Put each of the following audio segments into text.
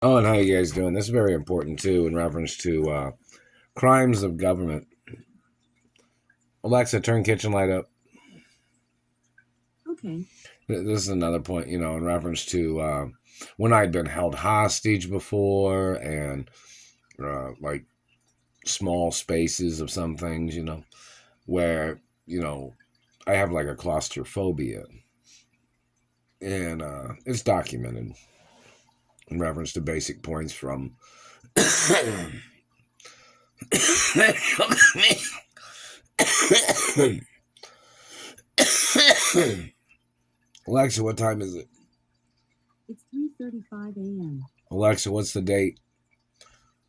Oh, and how you guys doing? This is very important too, in reference to crimes of government. Alexa, turn kitchen light up. Okay. This is another point, in reference to when I'd been held hostage before, and like small spaces of some things, where I have like a claustrophobia, and it's documented in reference to basic points from. Alexa, what time is it? It's 3:35 a.m. Alexa, what's the date?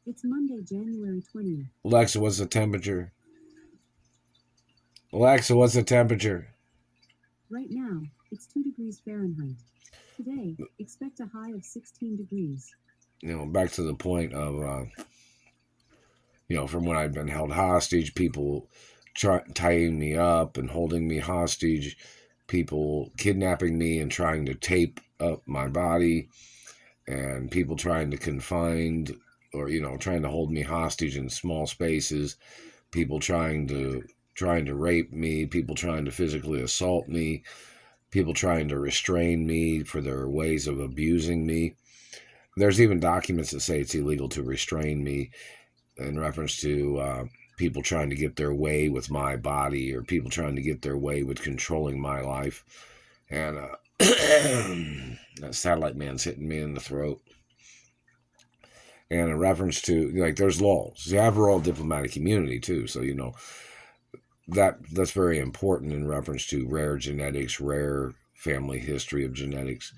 It's Monday, January 20th. Alexa, what's the temperature? Alexa, what's the temperature? Right now, it's 2 degrees Fahrenheit. Today, expect a high of 16 degrees. Back to the point of, from when I've been held hostage, people tying me up and holding me hostage, people kidnapping me and trying to tape up my body, and people trying to confine or, trying to hold me hostage in small spaces, people trying to rape me, people trying to physically assault me, people trying to restrain me for their ways of abusing me. There's even documents that say it's illegal to restrain me in reference to people trying to get their way with my body, or people trying to get their way with controlling my life. And that satellite man's hitting me in the throat. And in reference to, like, there's laws. You have all diplomatic immunity too, so that's very important in reference to rare genetics, rare family history of genetics,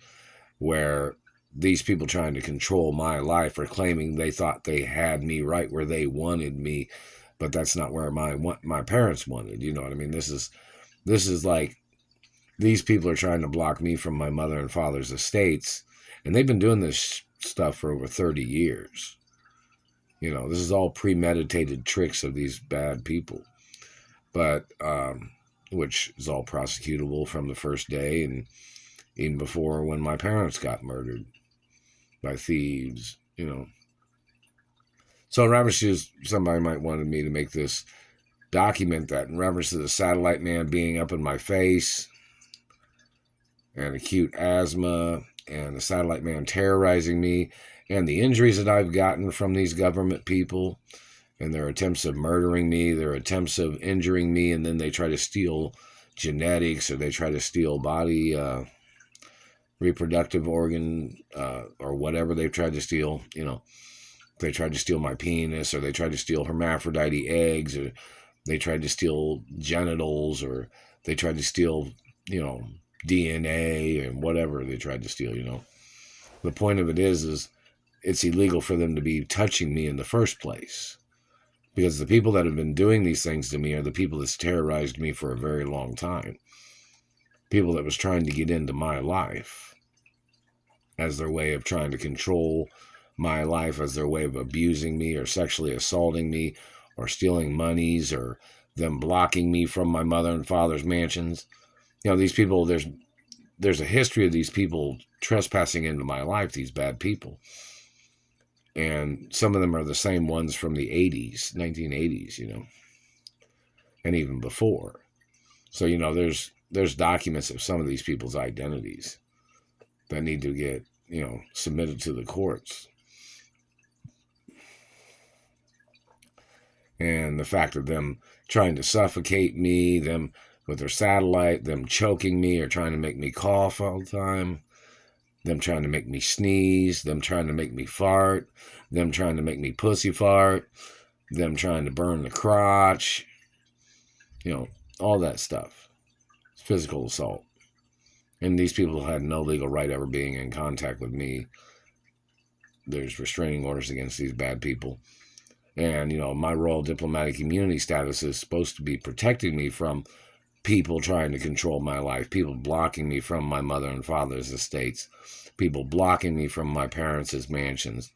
where these people trying to control my life are claiming they thought they had me right where they wanted me, but that's not where my parents wanted. You know what I mean? This is like, these people are trying to block me from my mother and father's estates, and they've been doing this stuff for over 30 years. This is all premeditated tricks of these bad people, but which is all prosecutable from the first day, and even before when my parents got murdered by thieves. So in reference to, somebody might wanted me to make this document that in reference to the satellite man being up in my face, and acute asthma, and the satellite man terrorizing me, and the injuries that I've gotten from these government people, and their attempts of murdering me, their attempts of injuring me, and then they try to steal genetics, or they try to steal body reproductive organ, or whatever they've tried to steal. They tried to steal my penis, or they tried to steal hermaphrodite eggs, or they tried to steal genitals, or they tried to steal, DNA, and whatever they tried to steal. The point of it is it's illegal for them to be touching me in the first place, because the people that have been doing these things to me are the people that's terrorized me for a very long time. People that was trying to get into my life as their way of trying to control my life, as their way of abusing me or sexually assaulting me or stealing monies, or them blocking me from my mother and father's mansions. These people, there's a history of these people trespassing into my life, these bad people. And some of them are the same ones from the 80s, 1980s, and even before. So, there's documents of some of these people's identities that need to get, submitted to the courts. And the fact of them trying to suffocate me, them with their satellite, them choking me or trying to make me cough all the time, them trying to make me sneeze, them trying to make me fart, them trying to make me pussy fart, them trying to burn the crotch, all that stuff. It's physical assault. And these people had no legal right ever being in contact with me. There's restraining orders against these bad people. And, my royal diplomatic immunity status is supposed to be protecting me from people trying to control my life, people blocking me from my mother and father's estates, people blocking me from my parents' mansions,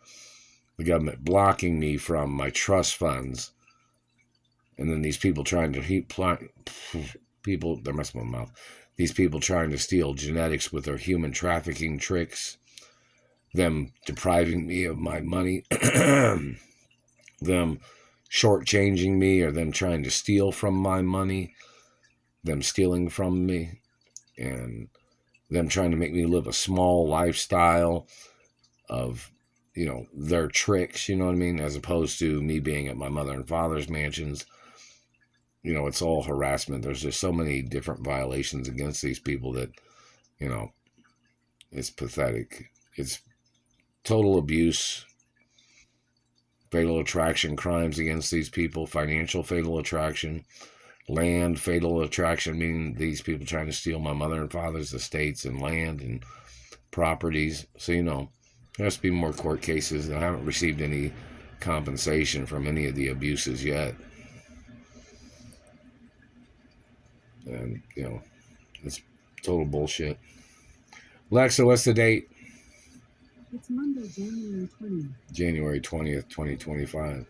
the government blocking me from my trust funds, and then these people trying to people, there must be my mouth, these people trying to steal genetics with their human trafficking tricks, them depriving me of my money, them shortchanging me, or them trying to steal from my money, them stealing from me, and them trying to make me live a small lifestyle of, their tricks, you know what I mean? As opposed to me being at my mother and father's mansions. It's all harassment. There's just so many different violations against these people that, it's pathetic. It's total abuse, fatal attraction crimes against these people, financial fatal attraction, land fatal attraction, meaning these people trying to steal my mother and father's estates and land and properties. So, there has to be more court cases. I haven't received any compensation from any of the abuses yet. And, it's total bullshit. Lexa, what's the date? It's Monday, January 20th. January 20th, 2025.